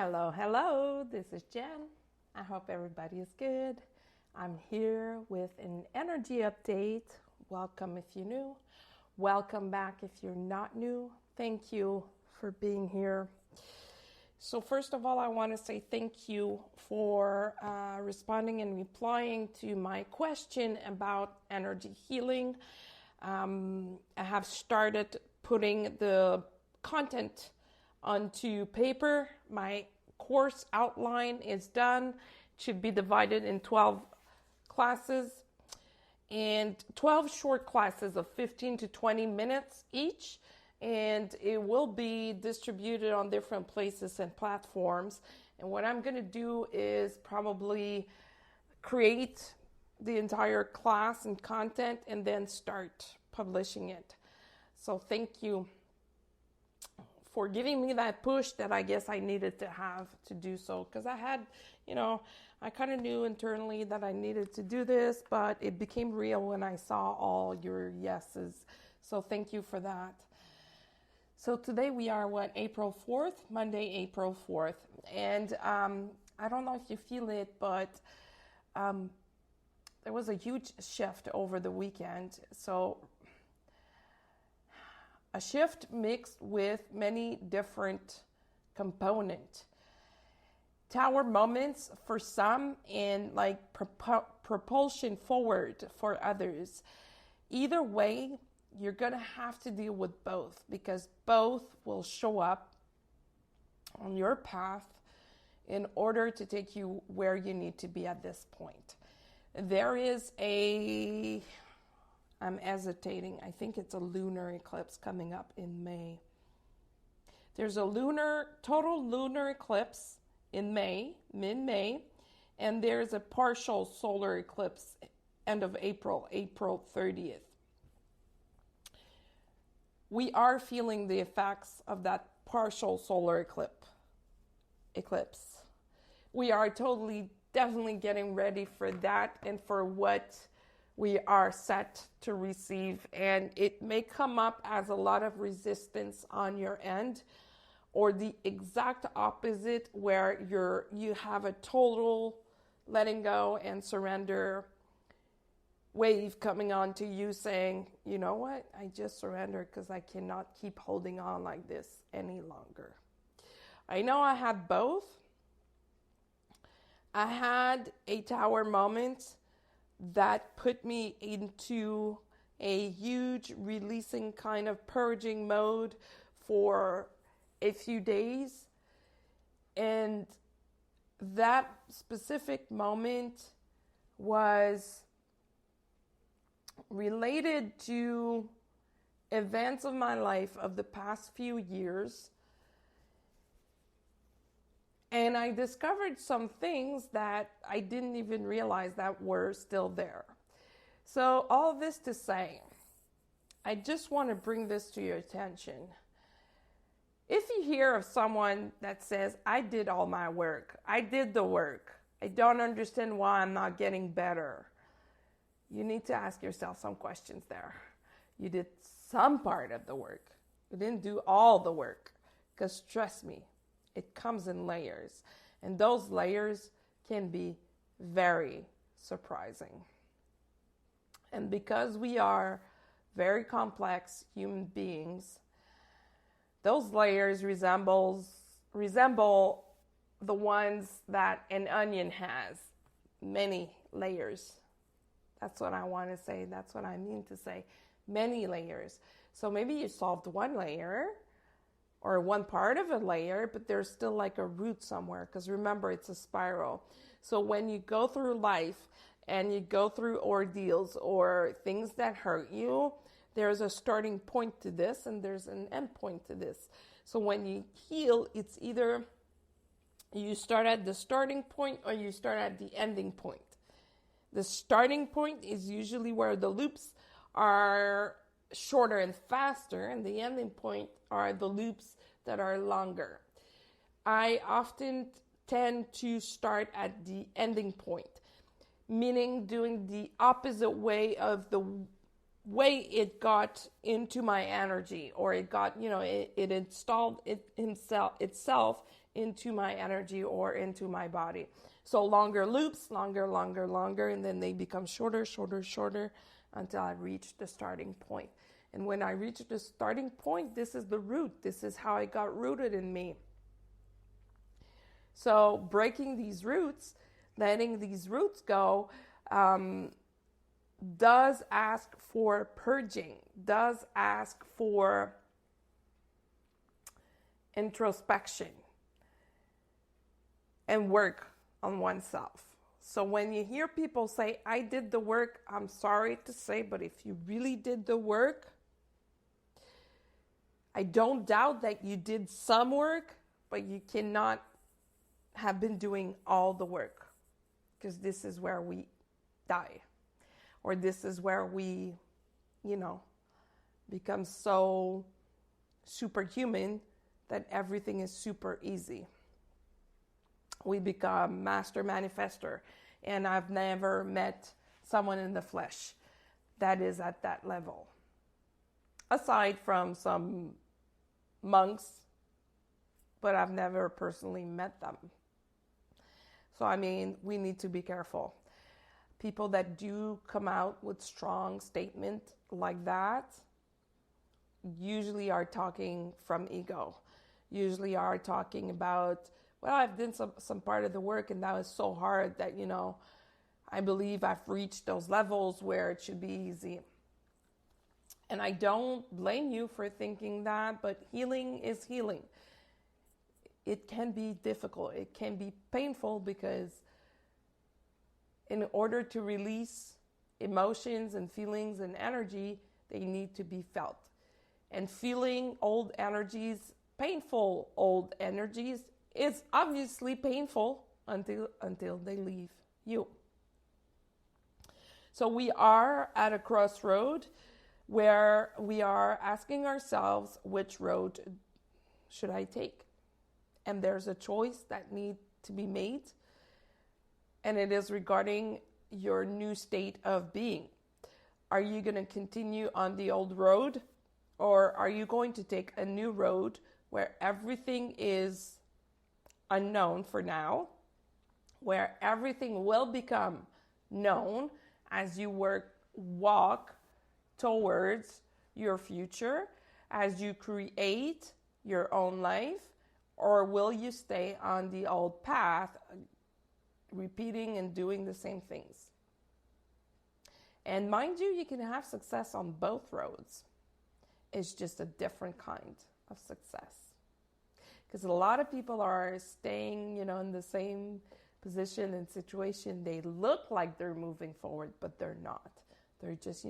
Hello, hello. This is Jen. I hope everybody is good. I'm here with an energy update. Welcome if you're new. Welcome back if you're not new. Thank you for being here. So first of all, I want to say thank you for responding and replying to my question about energy healing. I have started putting the content onto paper. My course outline is done. It should be divided in 12 classes and 12 short classes of 15 to 20 minutes each. And it will be distributed on different places and platforms. And what I'm going to do is probably create the entire class and content and then start publishing it. So thank you for giving me that push that I guess I needed to have to do so. Because I had, I kind of knew internally that I needed to do this, but it became real when I saw all your yeses. So thank you for that. So today we are, April 4th? Monday, April 4th. And I don't know if you feel it, but there was a huge shift over the weekend. So a shift mixed with many different components. Tower moments for some and like propulsion forward for others. Either way, you're going to have to deal with both because both will show up on your path in order to take you where you need to be at this point. There is I'm hesitating. I think it's a lunar eclipse coming up in May. There's a total lunar eclipse in May, mid-May, and there's a partial solar eclipse end of April 30th. We are feeling the effects of that partial solar eclipse. We are definitely getting ready for that and for what we are set to receive. And it may come up as a lot of resistance on your end, or the exact opposite where you have a total letting go and surrender wave coming on to you saying, you know what, I just surrendered because I cannot keep holding on like this any longer. I know I had both. I had a tower moment that put me into a huge releasing kind of purging mode for a few days. And that specific moment was related to events of my life of the past few years. And I discovered some things that I didn't even realize that were still there. So all this to say, I just want to bring this to your attention. If you hear of someone that says, I did all my work, I did the work, I don't understand why I'm not getting better, you need to ask yourself some questions there. You did some part of the work. You didn't do all the work. Because trust me, it comes in layers. And those layers can be very surprising. And because we are very complex human beings, those layers resemble the ones that an onion has. Many layers. That's what I want to say. That's what I mean to say. Many layers. So maybe you solved one layer or one part of a layer, but there's still like a root somewhere. Because remember, it's a spiral. So when you go through life and you go through ordeals or things that hurt you, there's a starting point to this and there's an end point to this. So when you heal, it's either you start at the starting point or you start at the ending point. The starting point is usually where the loops are shorter and faster, and the ending point are the loops that are longer. I often tend to start at the ending point, meaning doing the opposite way of the way it got into my energy, or it got, it installed itself into my energy or into my body. So longer loops, longer, and then they become shorter, until I reach the starting point. And when I reach the starting point, this is the root. This is how it got rooted in me. So breaking these roots, letting these roots go, does ask for purging, does ask for introspection and work on oneself. So when you hear people say, I did the work, I'm sorry to say, but if you really did the work, I don't doubt that you did some work, but you cannot have been doing all the work, because this is where we die, or this is where we, become so superhuman that everything is super easy. We become master manifester, and I've never met someone in the flesh that is at that level, aside from some monks, but I've never personally met them. So, we need to be careful. People that do come out with strong statements like that usually are talking from ego, usually are talking about, well, I've done some part of the work and that was so hard that, I believe I've reached those levels where it should be easy. And I don't blame you for thinking that, but healing is healing. It can be difficult. It can be painful, because in order to release emotions and feelings and energy, they need to be felt. And feeling old energies, painful old energies, is obviously painful until they leave you. So we are at a crossroad where we are asking ourselves, which road should I take? And there's a choice that needs to be made, and it is regarding your new state of being. Are you going to continue on the old road, or are you going to take a new road where everything is unknown for now, where everything will become known as you walk towards your future, as you create your own life? Or will you stay on the old path, repeating and doing the same things? And mind you, you can have success on both roads. It's just a different kind of success. Because a lot of people are staying, in the same position and situation. They look like they're moving forward, but they're not. They're just,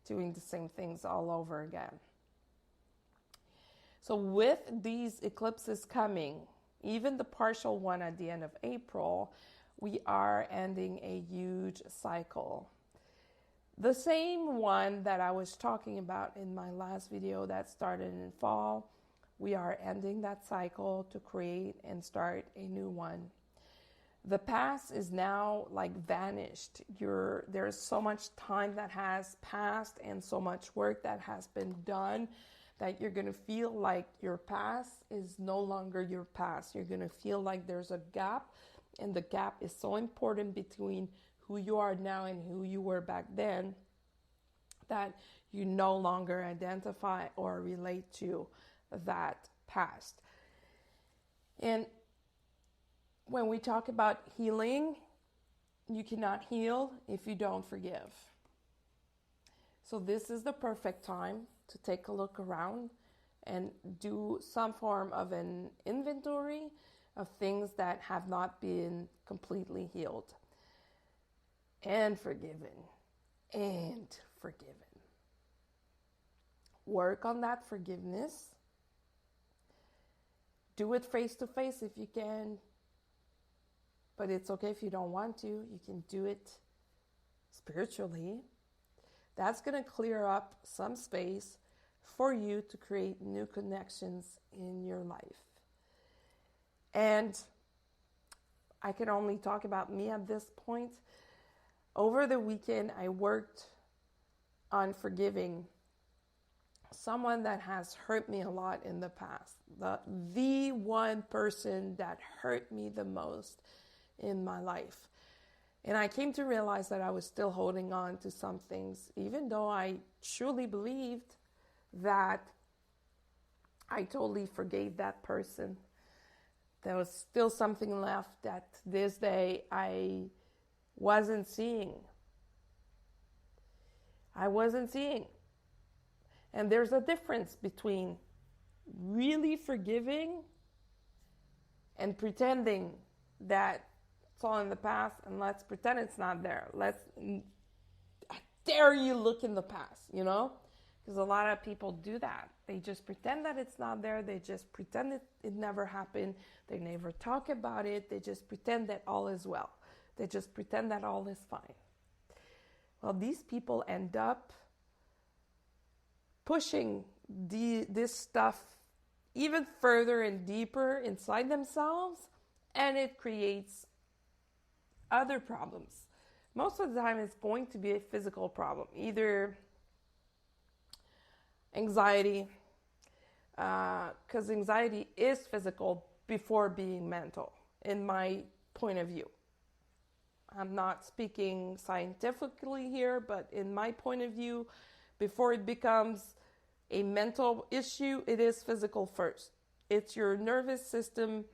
doing the same things all over again. So with these eclipses coming, even the partial one at the end of April, we are ending a huge cycle. The same one that I was talking about in my last video that started in fall, we are ending that cycle to create and start a new one. The past is now vanished. There's so much time that has passed and so much work that has been done that you're going to feel like your past is no longer your past. You're going to feel like there's a gap, and the gap is so important between who you are now and who you were back then that you no longer identify or relate to that past. And when we talk about healing, you cannot heal if you don't forgive. So this is the perfect time to take a look around and do some form of an inventory of things that have not been completely healed and forgiven. Work on that forgiveness. Do it face to face if you can, but it's okay if you don't want to. You can do it spiritually. That's going to clear up some space for you to create new connections in your life. And I can only talk about me at this point. Over the weekend, I worked on forgiving someone that has hurt me a lot in the past. The one person that hurt me the most in my life. And I came to realize that I was still holding on to some things, even though I truly believed that I totally forgave that person. There was still something left that this day I wasn't seeing. I wasn't seeing. And there's a difference between really forgiving and pretending that it's all in the past, and let's pretend it's not there. I dare you look in the past, you know? Because a lot of people do that. They just pretend that it's not there. They just pretend it never happened. They never talk about it. They just pretend that all is well. They just pretend that all is fine. Well, these people end up pushing this stuff even further and deeper inside themselves, and it creates other problems. Most of the time, it's going to be a physical problem, either anxiety, because anxiety is physical before being mental, in my point of view. I'm not speaking scientifically here, but in my point of view, before it becomes a mental issue, it is physical first. It's your nervous system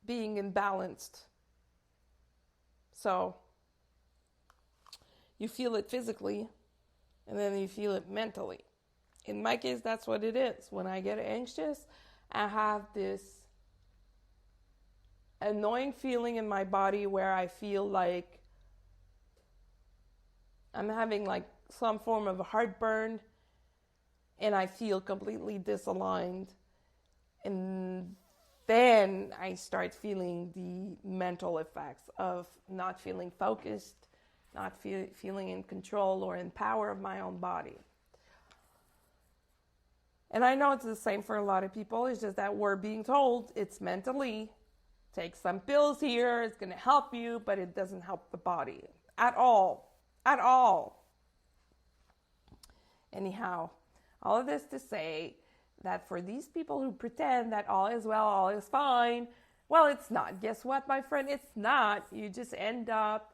being imbalanced. So you feel it physically, and then you feel it mentally. In my case, that's what it is. When I get anxious, I have this annoying feeling in my body where I feel like I'm having like some form of a heartburn, and I feel completely disaligned. And then I start feeling the mental effects of not feeling focused, not feeling in control or in power of my own body. And I know it's the same for a lot of people. It's just that we're being told it's mentally. Take some pills here, it's going to help you, but it doesn't help the body at all. At all. Anyhow, all of this to say that for these people who pretend that all is well, all is fine, well, it's not. Guess what, my friend? It's not. You just end up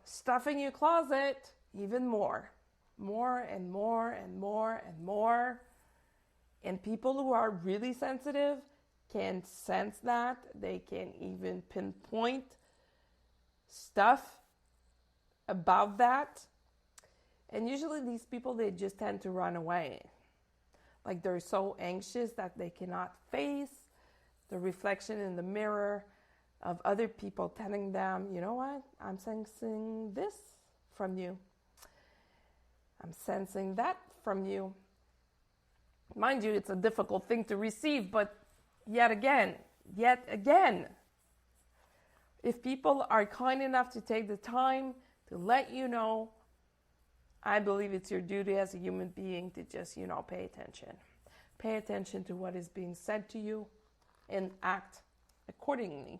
stuffing your closet even more. More and more and more and more. And people who are really sensitive can sense that. They can even pinpoint stuff about that. And usually these people, they just tend to run away. Like they're so anxious that they cannot face the reflection in the mirror of other people telling them, you know what, I'm sensing this from you. I'm sensing that from you. Mind you, it's a difficult thing to receive, but yet again, if people are kind enough to take the time to let you know, I believe it's your duty as a human being to just, pay attention. Pay attention to what is being said to you and act accordingly.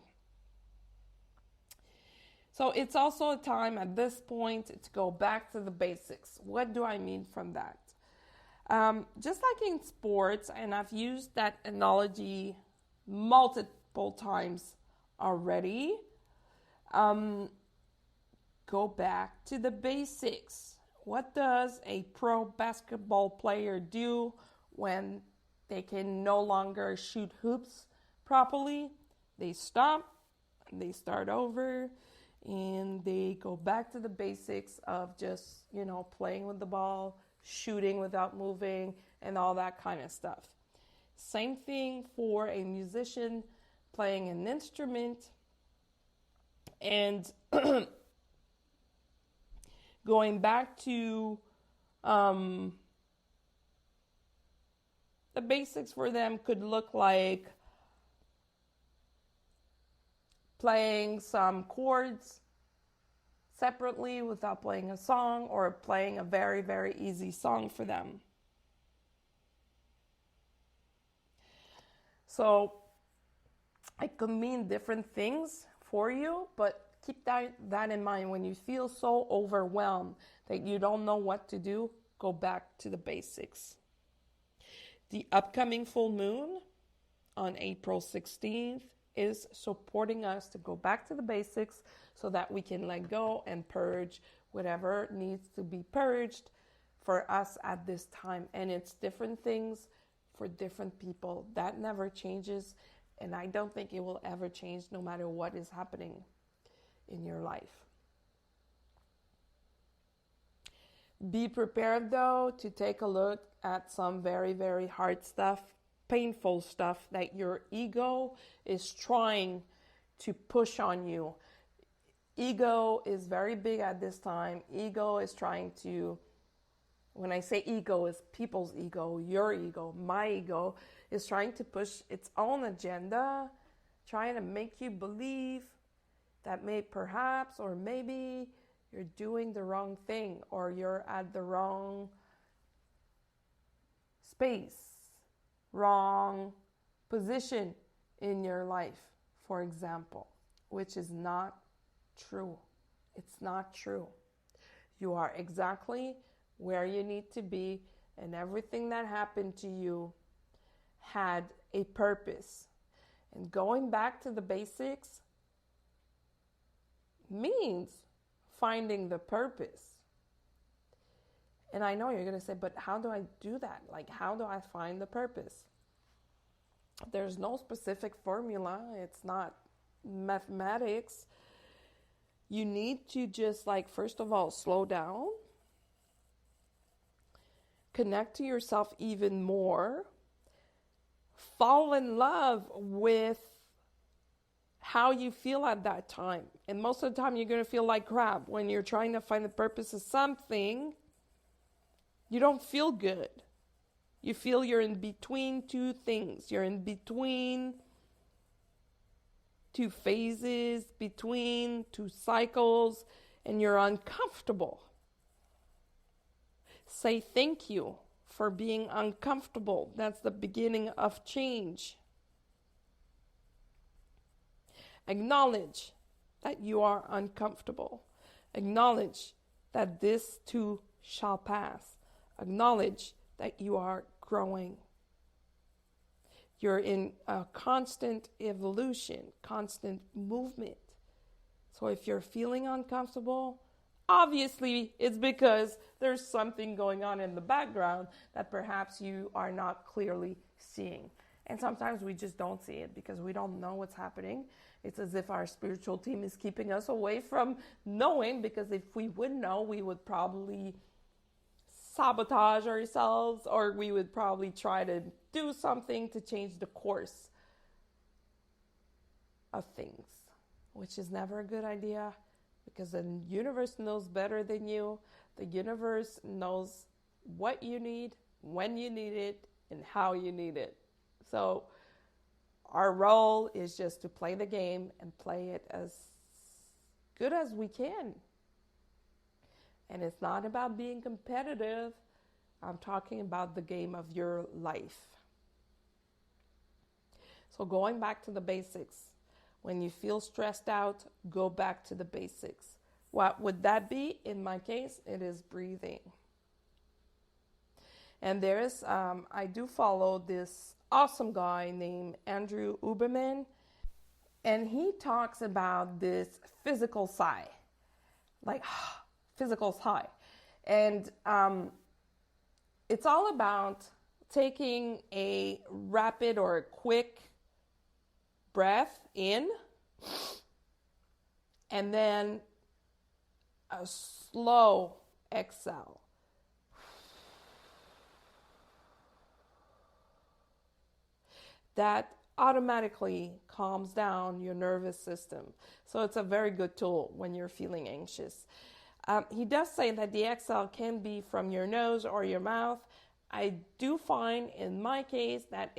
So it's also a time at this point to go back to the basics. What do I mean from that? Just like in sports, and I've used that analogy multiple times already, go back to the basics. What does a pro basketball player do when they can no longer shoot hoops properly? They stop, they start over, and they go back to the basics of just, playing with the ball, shooting without moving, and all that kind of stuff. Same thing for a musician playing an instrument and going back to the basics for them could look like playing some chords separately without playing a song, or playing a very, very easy song for them. So it could mean different things for you, but keep that in mind. When you feel so overwhelmed that you don't know what to do, go back to the basics. The upcoming full moon on April 16th is supporting us to go back to the basics so that we can let go and purge whatever needs to be purged for us at this time. And it's different things for different people. That never changes, and I don't think it will ever change no matter what is happening in your life. Be prepared, though, to take a look at some very, very hard stuff, painful stuff that your ego is trying to push on you. Ego is very big at this time. Ego is trying to, when I say ego, is people's ego, your ego, my ego, is trying to push its own agenda, trying to make you believe that perhaps or maybe you're doing the wrong thing or you're at the wrong space, wrong position in your life, for example, which is not true. It's not true. You are exactly where you need to be, and everything that happened to you had a purpose. And going back to the basics means finding the purpose. And I know you're going to say, but how do I do that? Like, how do I find the purpose? There's no specific formula. It's not mathematics. You need to just, first of all, slow down, connect to yourself even more, fall in love with how you feel at that time. And most of the time, you're going to feel like crap. When you're trying to find the purpose of something, you don't feel good. You feel you're in between two things. You're in between two phases, between two cycles, and you're uncomfortable. Say thank you for being uncomfortable. That's the beginning of change. Acknowledge that you are uncomfortable. Acknowledge that this too shall pass. Acknowledge that you are growing. You're in a constant evolution, constant movement. So if you're feeling uncomfortable, obviously it's because there's something going on in the background that perhaps you are not clearly seeing. And sometimes we just don't see it because we don't know what's happening. It's as if our spiritual team is keeping us away from knowing, because if we would know, we would probably sabotage ourselves, or we would probably try to do something to change the course of things, which is never a good idea, because the universe knows better than you. The universe knows what you need, when you need it, and how you need it. So our role is just to play the game and play it as good as we can. And it's not about being competitive. I'm talking about the game of your life. So going back to the basics. When you feel stressed out, go back to the basics. What would that be? In my case, it is breathing. And there's, I do follow this awesome guy named Andrew Huberman. And he talks about this physical sigh. Physical sigh. And it's all about taking a rapid or a quick breath in, and then a slow exhale. That automatically calms down your nervous system. So it's a very good tool when you're feeling anxious. He does say that the exhale can be from your nose or your mouth. I do find in my case that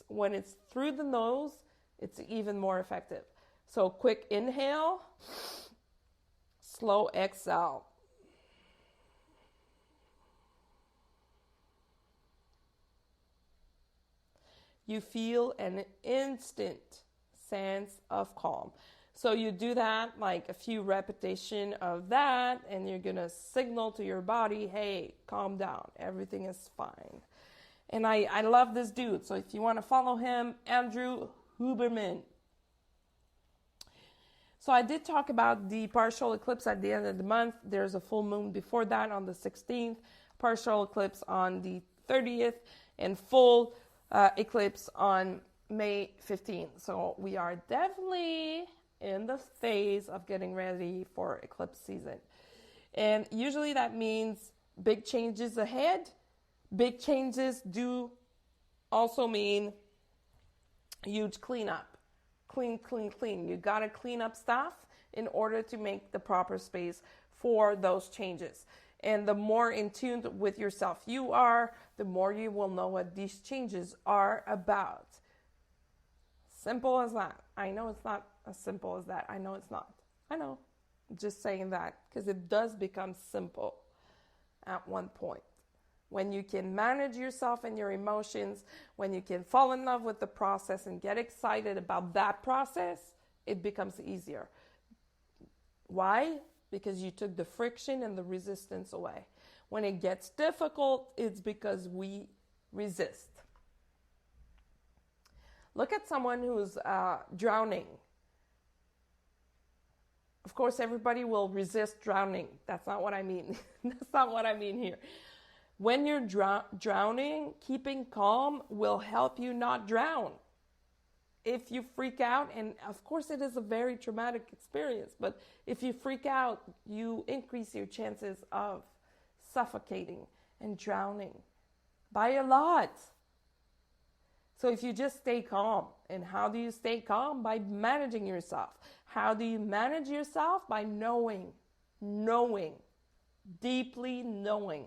when it's through the nose, it's even more effective. So quick inhale, slow exhale. You feel an instant sense of calm. So you do that, like a few repetition of that, and you're going to signal to your body, hey, calm down. Everything is fine. And I love this dude. So if you want to follow him, Andrew Huberman. So I did talk about the partial eclipse at the end of the month. There's a full moon before that on the 16th, partial eclipse on the 30th, and full eclipse on May 15th. So we are definitely in the phase of getting ready for eclipse season. And usually that means big changes ahead. Big changes do also mean huge cleanup. Clean. You got to clean up stuff in order to make the proper space for those changes. And the more in tune with yourself you are, the more you will know what these changes are about. Simple as that. I know it's not as simple as that. I know it's not. I know. I'm just saying that because it does become simple at one point. When you can manage yourself and your emotions, when you can fall in love with the process and get excited about that process, it becomes easier. Why? Because you took the friction and the resistance away. When it gets difficult, it's because we resist. Look at someone who's drowning. Of course, everybody will resist drowning. That's not what I mean. That's not what I mean here. When you're drowning, keeping calm will help you not drown. If you freak out, and of course it is a very traumatic experience, but if you freak out, you increase your chances of suffocating and drowning by a lot. So if you just stay calm, and how do you stay calm? By managing yourself. How do you manage yourself? By knowing, deeply knowing.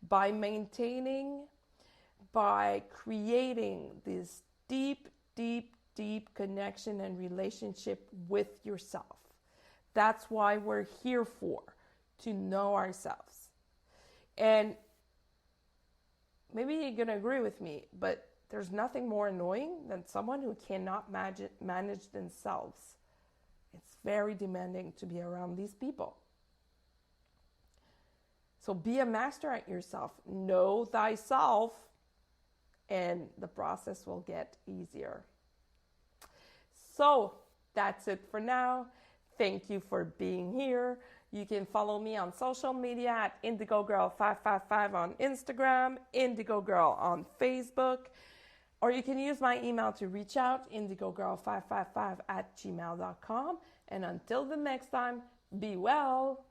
By maintaining, by creating this deep connection and relationship with yourself. That's why we're here for, to know ourselves. And maybe you're going to agree with me, but there's nothing more annoying than someone who cannot manage themselves. It's very demanding to be around these people. So be a master at yourself. Know thyself, and the process will get easier. So that's it for now. Thank you for being here. You can follow me on social media at IndigoGirl555 on Instagram, IndigoGirl on Facebook, or you can use my email to reach out, IndigoGirl555 @gmail.com. And until the next time, be well.